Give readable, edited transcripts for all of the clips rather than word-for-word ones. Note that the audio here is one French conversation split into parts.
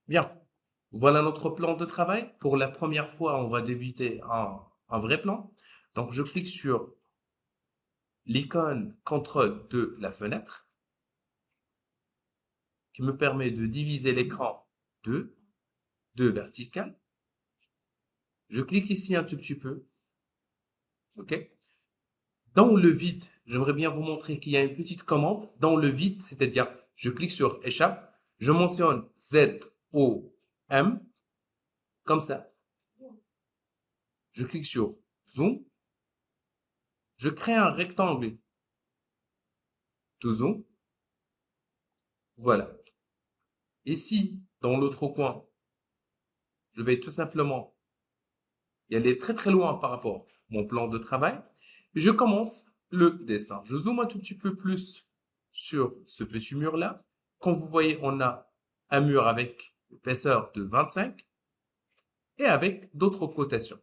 Bien, voilà notre plan de travail. Pour la première fois, on va débuter un vrai plan. Donc, je clique sur l'icône contrôle de la fenêtre qui me permet de diviser l'écran de deux verticales. Je clique ici un tout petit peu. OK? Dans le vide, j'aimerais bien vous montrer qu'il y a une petite commande. Dans le vide, c'est-à-dire, je clique sur échappe, je mentionne ZOM, comme ça. Je clique sur zoom, je crée un rectangle to zoom. Voilà. Ici, dans l'autre coin, je vais tout simplement y aller très très loin par rapport à mon plan de travail. Et je commence le dessin. Je zoome un tout petit peu plus sur ce petit mur-là. Comme vous voyez, on a un mur avec épaisseur de 25 et avec d'autres cotations.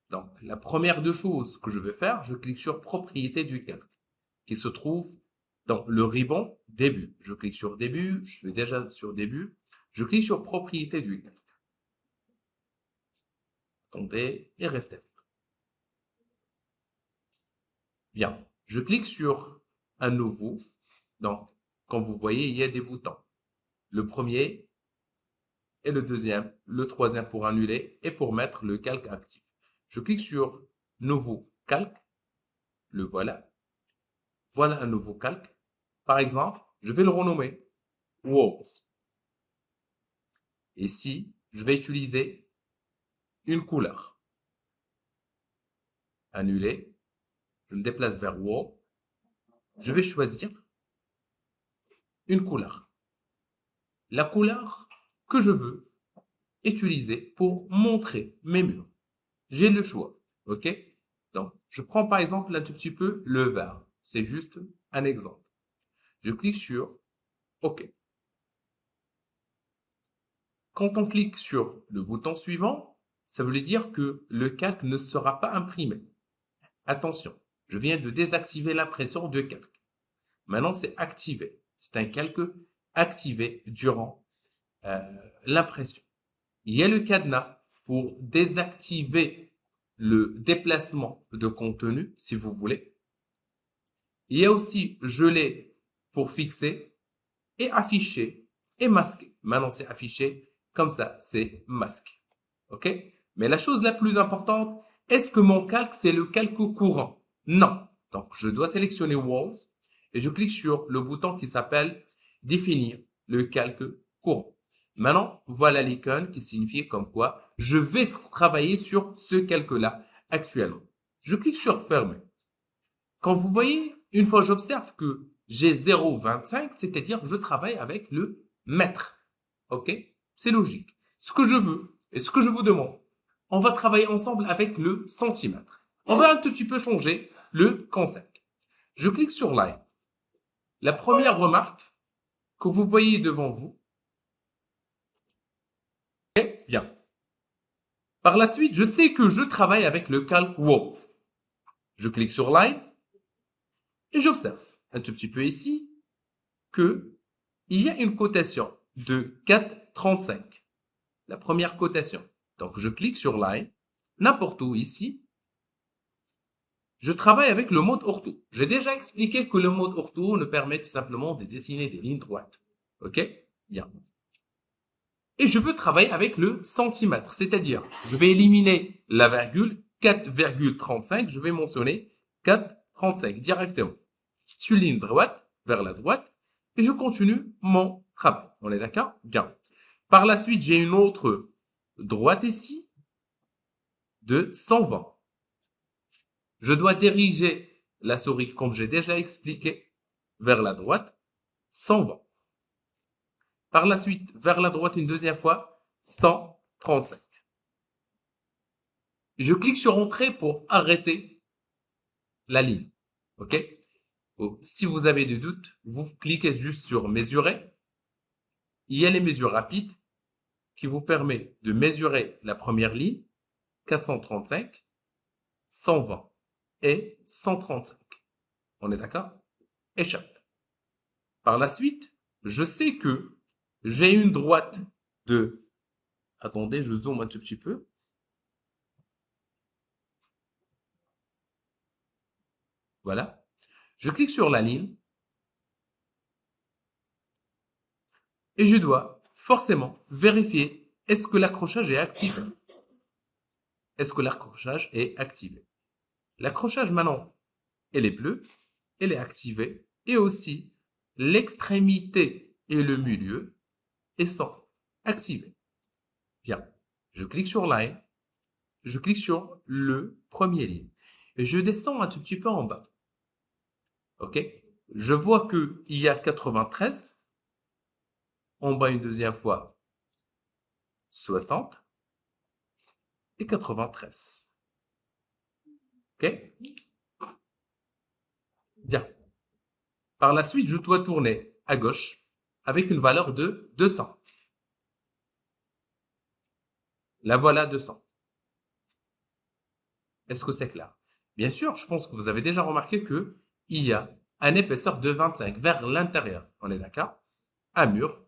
Donc, la première deux choses que je vais faire, je clique sur propriété du calque qui se trouve dans le ruban début. Je clique sur début, je suis déjà sur début. Je clique sur propriété du calque. Attendez et restez. Bien, je clique sur un nouveau. Donc, comme vous voyez, il y a des boutons. Le premier et le deuxième, le troisième pour annuler et pour mettre le calque actif. Je clique sur nouveau calque. Le voilà. Voilà un nouveau calque. Par exemple, je vais le renommer Walls. Ici, je vais utiliser une couleur. Annuler. Je me déplace vers Wall. Je vais choisir une couleur. La couleur que je veux utiliser pour montrer mes murs. J'ai le choix. OK? Donc, je prends par exemple un tout petit peu le vert. C'est juste un exemple. Je clique sur OK. Quand on clique sur le bouton suivant, ça veut dire que le calque ne sera pas imprimé. Attention, je viens de désactiver l'impression de calque. Maintenant, c'est activé. C'est un calque activé durant euh, l'impression. Il y a le cadenas pour désactiver le déplacement de contenu, si vous voulez. Il y a aussi gelé pour fixer et afficher et masquer. Maintenant, c'est affiché comme ça, c'est masqué. OK? Mais la chose la plus importante, est-ce que mon calque, c'est le calque courant? Non. Donc, je dois sélectionner Walls et je clique sur le bouton qui s'appelle Définir le calque courant. Maintenant, voilà l'icône qui signifie comme quoi je vais travailler sur ce calque-là actuellement. Je clique sur Fermer. Quand vous voyez, une fois j'observe que j'ai 0,25, c'est-à-dire que je travaille avec le mètre. OK? C'est logique. Ce que je veux et ce que je vous demande, on va travailler ensemble avec le centimètre. On va un tout petit peu changer le concept. Je clique sur Line. La première remarque que vous voyez devant vous est bien. Par la suite, je sais que je travaille avec le calque Walls. Je clique sur Line et j'observe un tout petit peu ici que il y a une cotation de 4,35. La première cotation. Donc, je clique sur Line, n'importe où ici. Je travaille avec le mode ortho. J'ai déjà expliqué que le mode ortho ne permet tout simplement de dessiner des lignes droites. OK? Bien. Et je veux travailler avec le centimètre, c'est-à-dire, je vais éliminer la virgule 4,35, je vais mentionner 4,35 directement. C'est une ligne droite vers la droite et je continue mon travail. On est d'accord? Bien. Par la suite, j'ai une autre droite ici de 120. Je dois diriger la souris, comme j'ai déjà expliqué, vers la droite, 120. Par la suite, vers la droite une deuxième fois, 135. Je clique sur Entrée pour arrêter la ligne. OK? Si vous avez des doutes, vous cliquez juste sur Mesurer. Il y a les mesures rapides qui vous permettent de mesurer la première ligne, 435, 120 et 135. On est d'accord? Échappe. Par la suite, je sais que J'ai une droite de... Attendez, je zoome un tout petit peu. Voilà. Je clique sur la ligne et je dois forcément vérifier est-ce que l'accrochage est activé. Est-ce que l'accrochage est activé? L'accrochage maintenant, elle est bleue, elle est activée et aussi l'extrémité et le milieu sont activés. Bien, je clique sur Line, je clique sur le premier ligne et je descends un tout petit peu en bas. OK? Je vois qu'il y a 93, en bas une deuxième fois 60 et 93. OK? Bien. Par la suite, je dois tourner à gauche avec une valeur de 200. La voilà 200. Est-ce que c'est clair? Bien sûr, je pense que vous avez déjà remarqué qu'il y a une épaisseur de 25 vers l'intérieur. On est d'accord? Un mur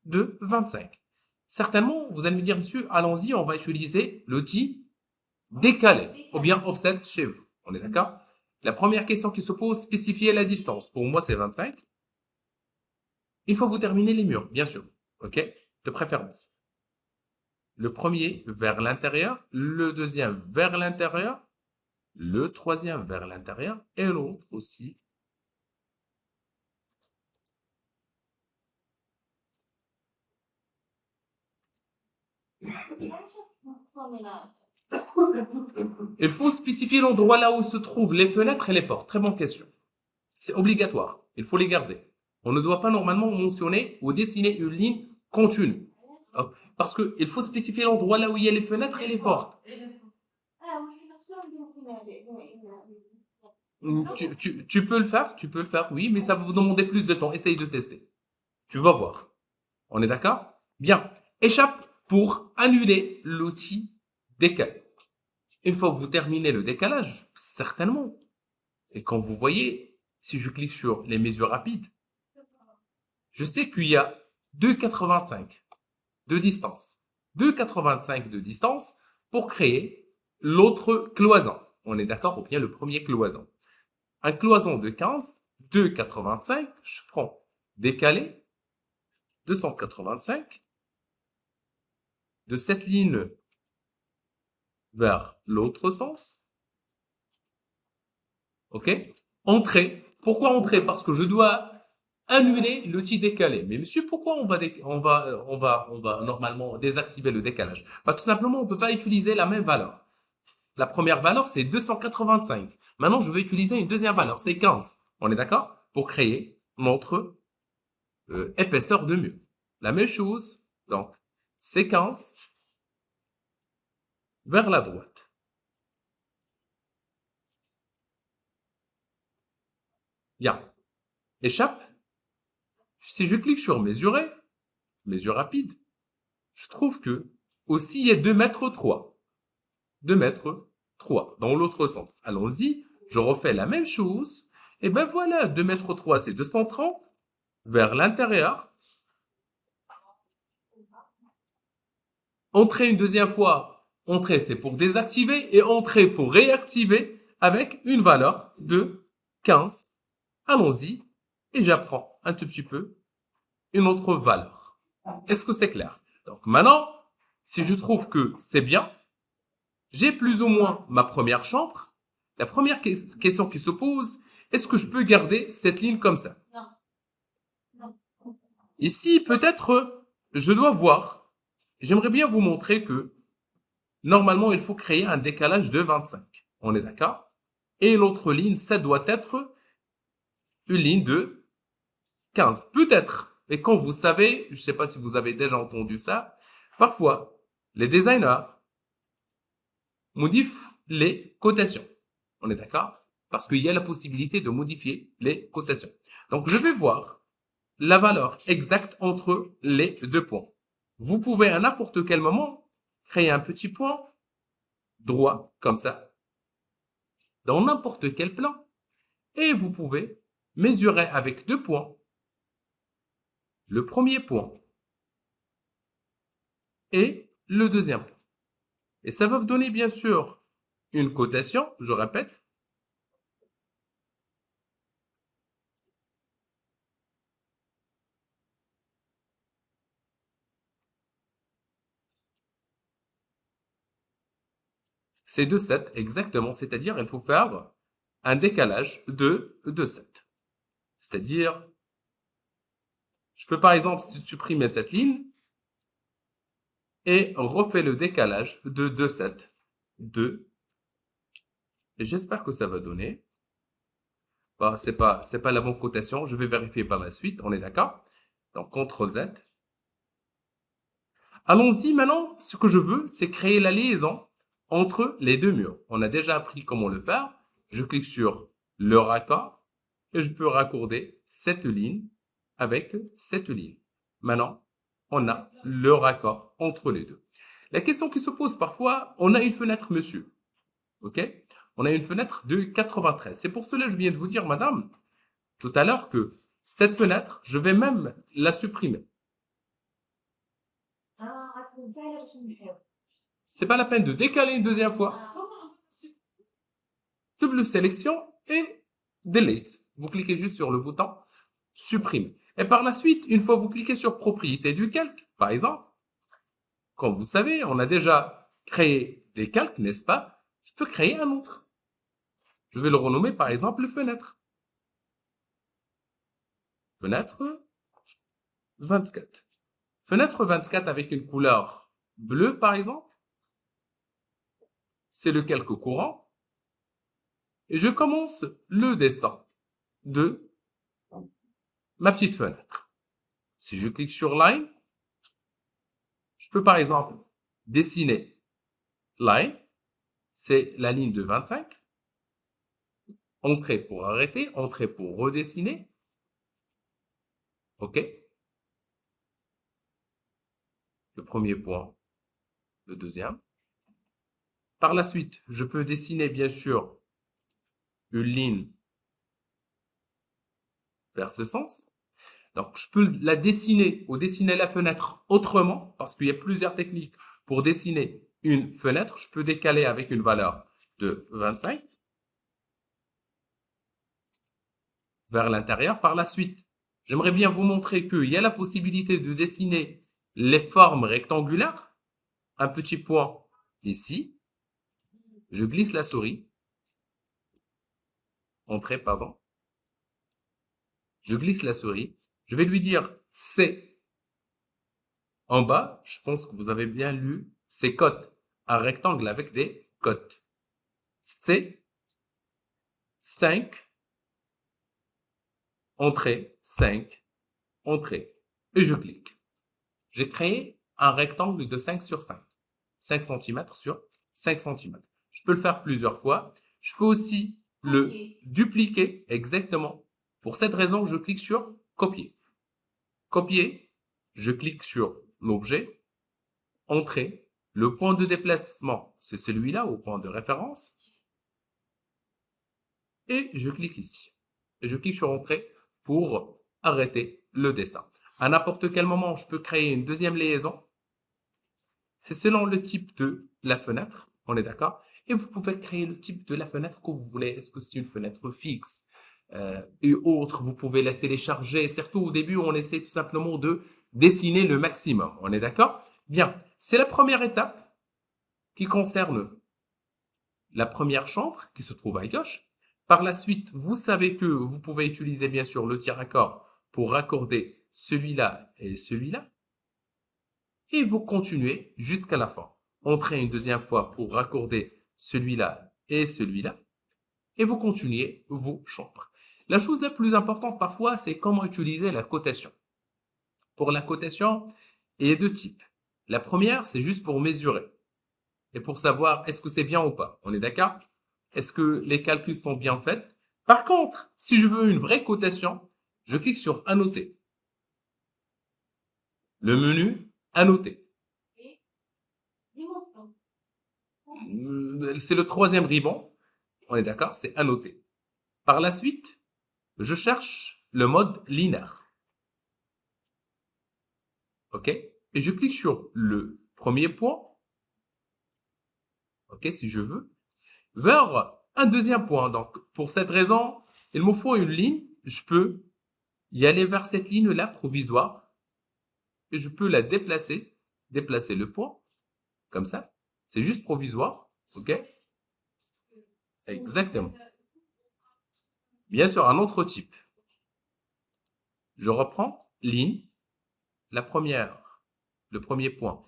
de 25. Certainement, vous allez me dire, monsieur, allons-y, on va utiliser l'outil décalé ou bien offset chez vous. On est d'accord? La première question qui se pose, spécifier la distance. Pour moi, c'est 25. Il faut vous terminer les murs, bien sûr. OK? De préférence. Le premier vers l'intérieur, le deuxième vers l'intérieur, le troisième vers l'intérieur et l'autre aussi. Il faut spécifier l'endroit là où se trouvent les fenêtres et les portes. Très bonne question. C'est obligatoire. Il faut les garder. On ne doit pas normalement mentionner ou dessiner une ligne continue. Parce qu'il faut spécifier l'endroit là où il y a les fenêtres et les portes. Tu peux le faire, oui, mais ça va vous demander plus de temps. Essaye de tester. Tu vas voir. On est d'accord? Bien. Échappe pour annuler l'outil décalé. Une fois que vous terminez le décalage, certainement. Et quand vous voyez, si je clique sur les mesures rapides, je sais qu'il y a 2,85 de distance. 2,85 de distance pour créer l'autre cloison. On est d'accord? Ou bien le premier cloison. Un cloison de 15, 2,85, je prends décalé, 285, de cette ligne vers l'autre sens. OK? Entrée. Pourquoi entrer? Parce que je dois annuler l'outil décalé. Mais monsieur, pourquoi on va normalement désactiver le décalage? Bah, tout simplement, on ne peut pas utiliser la même valeur. La première valeur, c'est 285. Maintenant, je vais utiliser une deuxième valeur, c'est 15. On est d'accord? Pour créer notre épaisseur de mur. La même chose, donc, c'est 15 vers la droite. Bien. Échappe. Si je clique sur mesurer, mesure rapide, je trouve que aussi il y a 2 mètres 3. 2 mètres 3 dans l'autre sens. Allons-y, je refais la même chose. Et ben voilà, 2 mètres 3, c'est 230 vers l'intérieur. Entrer une deuxième fois, entrer c'est pour désactiver et entrer pour réactiver avec une valeur de 15. Allons-y et j'apprends un tout petit peu une autre valeur. Est-ce que c'est clair? Donc maintenant, si je trouve que c'est bien, j'ai plus ou moins ma première chambre. La première question qui se pose, est-ce que je peux garder cette ligne comme ça? Non. Ici, peut-être, je dois voir. J'aimerais bien vous montrer que normalement, il faut créer un décalage de 25. On est d'accord? Et l'autre ligne, ça doit être une ligne de 15. Peut-être. Et quand vous savez, je ne sais pas si vous avez déjà entendu ça, parfois, les designers modifient les cotations. On est d'accord? Parce qu'il y a la possibilité de modifier les cotations. Donc, je vais voir la valeur exacte entre les deux points. Vous pouvez à n'importe quel moment créer un petit point droit, comme ça, dans n'importe quel plan. Et vous pouvez mesurer avec 2 points. Le premier point et le deuxième point. Et ça va vous donner bien sûr une cotation, je répète. C'est de 7 exactement, c'est-à-dire il faut faire un décalage de 7. C'est-à-dire, je peux par exemple supprimer cette ligne et refaire le décalage de 2, 7, 2. Et j'espère que ça va donner. Bah, c'est pas la bonne cotation. Je vais vérifier par la suite. On est d'accord? Donc, CTRL Z. Allons-y maintenant. Ce que je veux, c'est créer la liaison entre les deux murs. On a déjà appris comment le faire. Je clique sur le raccord et je peux raccorder cette ligne avec cette ligne. Maintenant, on a le raccord entre les deux. La question qui se pose parfois, on a une fenêtre, monsieur. OK? On a une fenêtre de 93. C'est pour cela que je viens de vous dire, madame, tout à l'heure que cette fenêtre, je vais même la supprimer. C'est pas la peine de décaler une deuxième fois. Double sélection et delete. Vous cliquez juste sur le bouton supprimer. Et par la suite, une fois vous cliquez sur propriété du calque, par exemple, comme vous savez, on a déjà créé des calques, n'est-ce pas? Je peux créer un autre. Je vais le renommer par exemple fenêtre. Fenêtre 24. Fenêtre 24 avec une couleur bleue par exemple. C'est le calque courant. Et je commence le dessin de ma petite fenêtre. Si je clique sur Line, je peux par exemple dessiner Line. C'est la ligne de 25. Entrée pour arrêter, entrée pour redessiner. OK. Le premier point, le deuxième. Par la suite, je peux dessiner bien sûr une ligne vers ce sens. Donc, je peux la dessiner ou dessiner la fenêtre autrement parce qu'il y a plusieurs techniques pour dessiner une fenêtre. Je peux décaler avec une valeur de 25 vers l'intérieur. Par la suite, j'aimerais bien vous montrer qu'il y a la possibilité de dessiner les formes rectangulaires. Un petit point ici. Je glisse la souris. Entrée, pardon. Je glisse la souris. Je vais lui dire C. En bas, je pense que vous avez bien lu, c'est côte. Un rectangle avec des côtes. C. 5. Entrée. 5. Entrée. Et je clique. J'ai créé un rectangle de 5 sur 5. 5 cm sur 5 cm. Je peux le faire plusieurs fois. Je peux aussi le dupliquer exactement. Pour cette raison, je clique sur copier. Copier, je clique sur l'objet, entrée. Le point de déplacement, c'est celui-là au point de référence. Et je clique ici. Et je clique sur entrée pour arrêter le dessin. À n'importe quel moment, je peux créer une deuxième liaison. C'est selon le type de la fenêtre, on est d'accord? Et vous pouvez créer le type de la fenêtre que vous voulez. Est-ce que c'est une fenêtre fixe et autres? Vous pouvez la télécharger. Surtout au début, on essaie tout simplement de dessiner le maximum. On est d'accord? Bien, c'est la première étape qui concerne la première chambre qui se trouve à gauche. Par la suite, vous savez que vous pouvez utiliser bien sûr le tiraccord pour raccorder celui-là et celui-là. Et vous continuez jusqu'à la fin. Entrez une deuxième fois pour raccorder celui-là et celui-là. Et vous continuez vos chambres. La chose la plus importante parfois, c'est comment utiliser la cotation. Pour la cotation, il y a deux types. La première, c'est juste pour mesurer. Et pour savoir est-ce que c'est bien ou pas. On est d'accord? Est-ce que les calculs sont bien faits? Par contre, si je veux une vraie cotation, je clique sur Annoter. Le menu Annoter. C'est le troisième ribbon. On est d'accord? C'est Annoter. Par la suite, je cherche le mode linéaire. OK? Et je clique sur le premier point, ok, si je veux, vers un deuxième point. Donc, pour cette raison, il me faut une ligne. Je peux y aller vers cette ligne-là provisoire et je peux la déplacer le point, comme ça. C'est juste provisoire, ok? Exactement. Bien sûr, un autre type. Je reprends ligne, la première, le premier point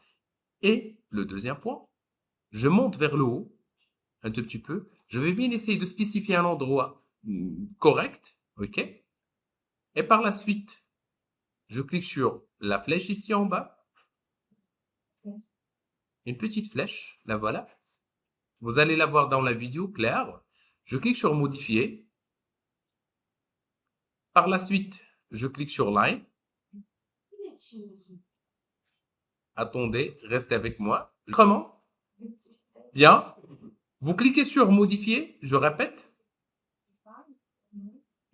et le deuxième point. Je monte vers le haut un tout petit peu. Je vais bien essayer de spécifier un endroit correct, ok? Et par la suite, je clique sur la flèche ici en bas. Une petite flèche, la voilà. Vous allez la voir dans la vidéo claire. Je clique sur modifier. Par la suite, je clique sur line. Attendez, restez avec moi. Comment? Bien. Vous cliquez sur modifier, je répète.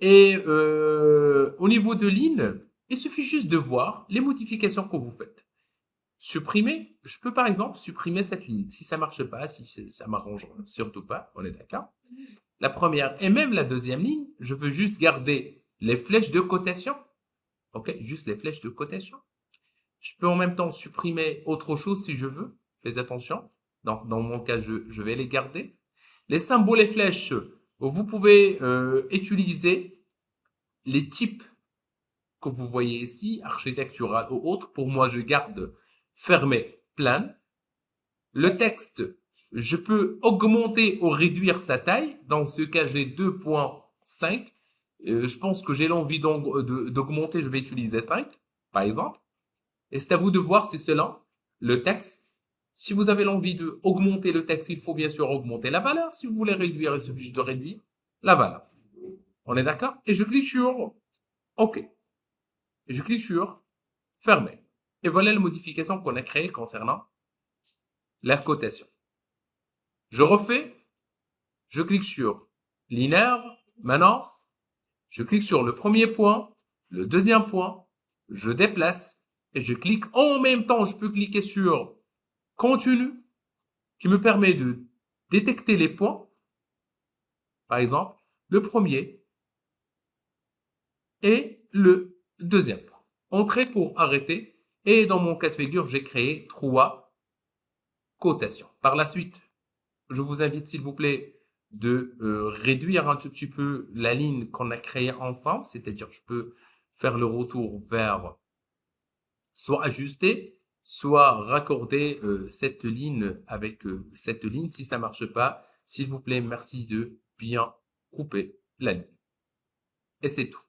Et au niveau de ligne, il suffit juste de voir les modifications que vous faites. Supprimer, je peux par exemple supprimer cette ligne. Si ça marche pas, si ça m'arrange surtout pas, on est d'accord. La première et même la deuxième ligne, je veux juste garder les flèches de cotation. Ok, juste les flèches de cotation. Je peux en même temps supprimer autre chose si je veux. Faites attention. Donc, dans mon cas, je vais les garder. Les symboles et flèches, vous pouvez utiliser les types que vous voyez ici, architectural ou autre. Pour moi, je garde fermé, plein. Le texte, je peux augmenter ou réduire sa taille. Dans ce cas, j'ai 2.5. Je pense que j'ai l'envie d'augmenter, je vais utiliser 5, par exemple. Et c'est à vous de voir si cela, le texte, si vous avez l'envie d'augmenter le texte, il faut bien sûr augmenter la valeur. Si vous voulez réduire, il suffit de réduire la valeur. On est d'accord? Et je clique sur OK. Et je clique sur Fermer. Et voilà la modification qu'on a créée concernant la cotation. Je refais. Je clique sur linéaire. Maintenant, je clique sur le premier point, le deuxième point. Je déplace et je clique en même temps. Je peux cliquer sur continu qui me permet de détecter les points. Par exemple, le premier et le deuxième point. Entrée pour arrêter. Et dans mon cas de figure, j'ai créé 3 cotations. Par la suite, je vous invite s'il vous plaît de réduire un tout petit peu la ligne qu'on a créée ensemble. C'est-à-dire, je peux faire le retour vers soit ajuster, soit raccorder cette ligne avec cette ligne. Si ça ne marche pas, s'il vous plaît, merci de bien couper la ligne. Et c'est tout.